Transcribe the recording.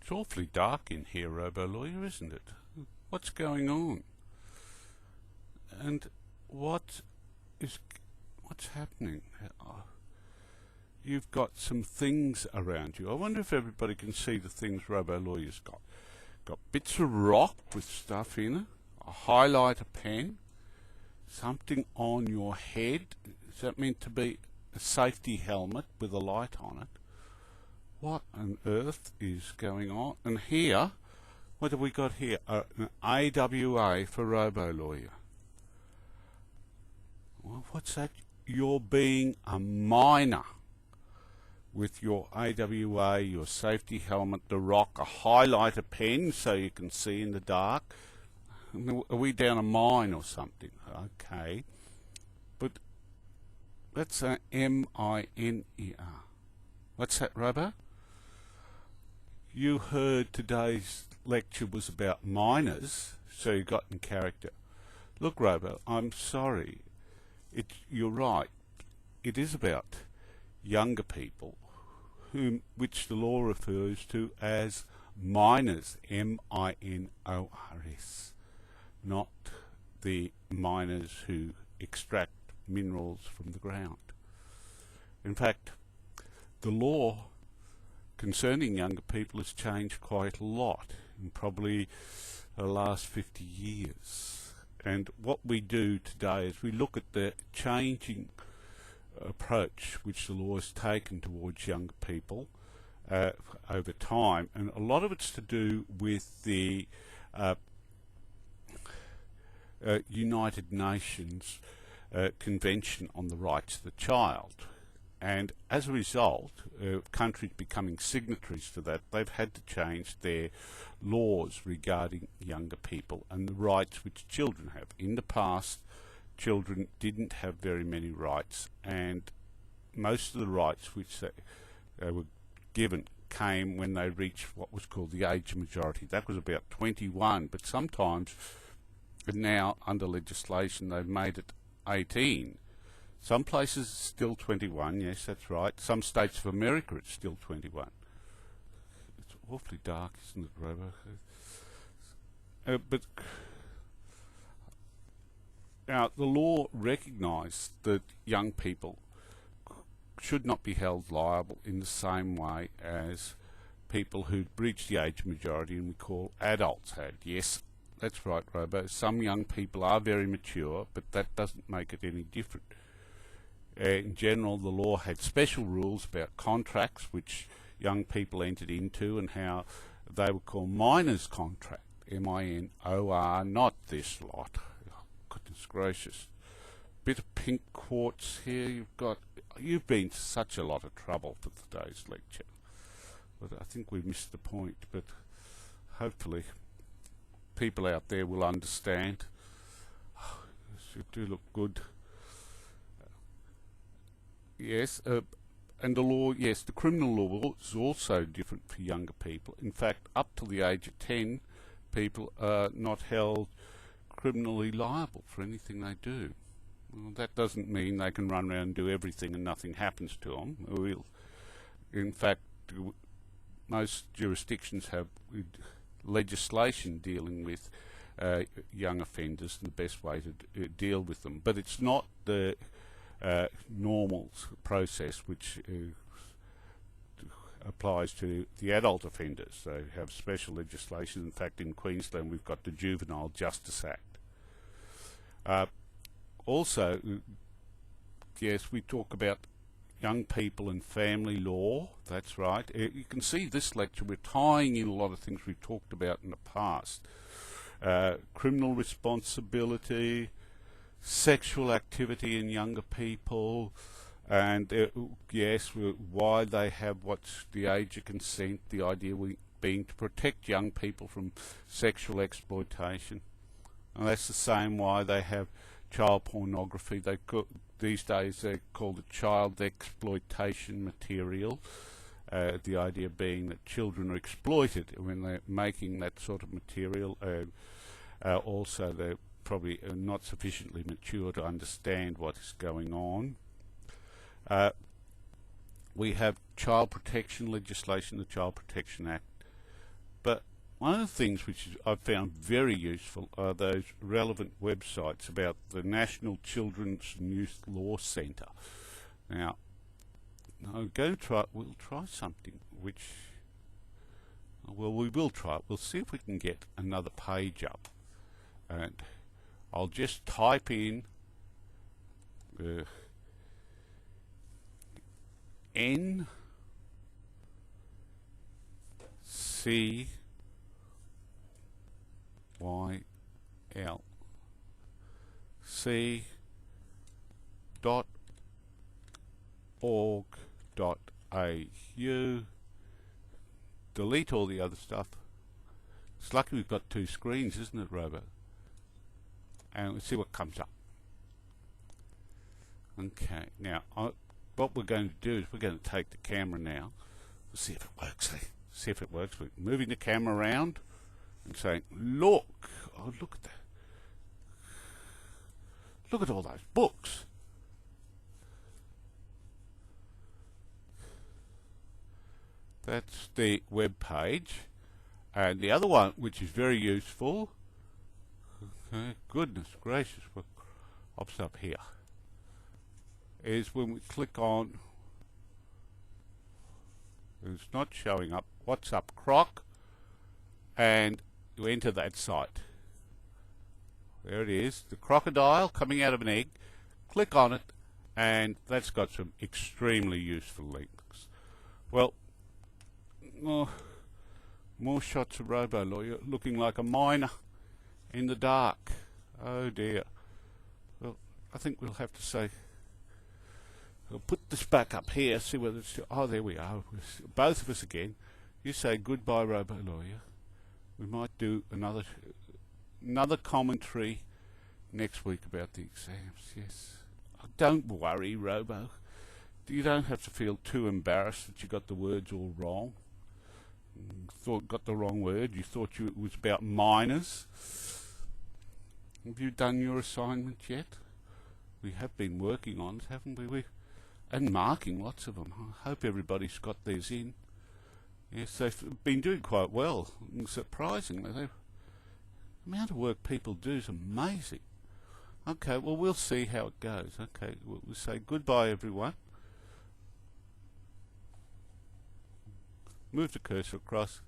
It's awfully dark in here, Robolawyer, isn't it? What's going on? And what's happening? You've got some things around you. I wonder if everybody can see the things Robolawyer's got. Got bits of rock with stuff in it, a highlighter pen, something on your head. Is that meant to be a safety helmet with a light on it? What on earth is going on? And here, what have we got here? An AWA for Robolawyer. Well, what's that? You're being a miner with your AWA, your safety helmet, the rock, a highlighter pen so you can see in the dark. Are we down a mine or something? Okay. But that's a M-I-N-E-R. What's that, Robo? You heard today's lecture was about miners, so you got in character. Look, Robo, I'm sorry. You're right. It is about younger people, which the law refers to as miners, M-I-N-O-R-S, not the miners who extract minerals from the ground. In fact, the law concerning younger people has changed quite a lot in probably the last 50 years. And what we do today is we look at the changing approach which the law has taken towards younger people over time, and a lot of it's to do with the United Nations Convention on the Rights of the Child, and as a result, countries becoming signatories to that, they've had to change their laws regarding younger people and the rights which children have. In the past, children didn't have very many rights, and most of the rights which they were given came when they reached what was called the age of majority. That was about 21, but sometimes, and now under legislation, they've made it 18. Some places it's still 21, yes, that's right. Some states of America it's still 21. It's awfully dark, isn't it, Robo? But now, the law recognised that young people should not be held liable in the same way as people who'd reached the age of majority and we call adults had. Yes, that's right, Robo. Some young people are very mature, but that doesn't make it any different. In general, the law had special rules about contracts which young people entered into and how they were called minors' contract, M-I-N-O-R, not this lot. Goodness gracious. Bit of pink quartz here. You've been to such a lot of trouble for today's lecture. But I think we missed the point, but hopefully people out there will understand. You do look good. Yes, and the law, yes, the criminal law is also different for younger people. In fact, up to the age of 10, people are not held criminally liable for anything they do. Well, that doesn't mean they can run around and do everything and nothing happens to them. In fact, most jurisdictions have legislation dealing with young offenders and the best way to deal with them. But it's not the normal process which applies to the adult offenders. They have special legislation. In fact, in Queensland we've got the Juvenile Justice Act. Also, yes, we talk about young people and family law. That's right. You can see this lecture, we're tying in a lot of things we've talked about in the past. Criminal responsibility, sexual activity in younger people, and yes, why they have what's the age of consent, the idea being to protect young people from sexual exploitation. And that's the same why they have child pornography. These days they're called a child exploitation material. The idea being that children are exploited when they're making that sort of material. Also, they're probably not sufficiently mature to understand what is going on. We have child protection legislation, the Child Protection Act, But one of the things which I've found very useful are those relevant websites about the National Children's and Youth Law Centre. Now, we'll try something which, well, we will try it. We'll see if we can get another page up. And I'll just type in N C Y L C dot org dot au. Delete all the other stuff. It's lucky we've got two screens, isn't it, Robo? And let's see what comes up. Okay, now what we're going to do is we're going to take the camera now. We'll see if it works. See if it works. We're moving the camera around and saying, look, oh, look at that. Look at all those books. That's the web page. And the other one, which is very useful, okay, goodness gracious, what pops up here, is when we click on, it's not showing up, what's up Croc, and you enter that site. There it is, the crocodile coming out of an egg. Click on it, and that's got some extremely useful links. Well, more shots of Robolawyer looking like a miner in the dark. Oh dear. Well, I think we'll have to say, we'll put this back up here, see whether it's, oh, there we are, both of us again. You say goodbye, Robolawyer. We might do another commentary next week about the exams. Yes. Oh, don't worry, Robo. You don't have to feel too embarrassed that you got the words all wrong. Got the wrong word. You thought it was about minors. Have you done your assignment yet? We have been working on it, haven't we? And marking lots of them. I hope everybody's got theirs in. Yes, they've been doing quite well. Surprisingly, the amount of work people do is amazing. Okay, well, we'll see how it goes. Okay, we'll say goodbye, everyone. Move the cursor across.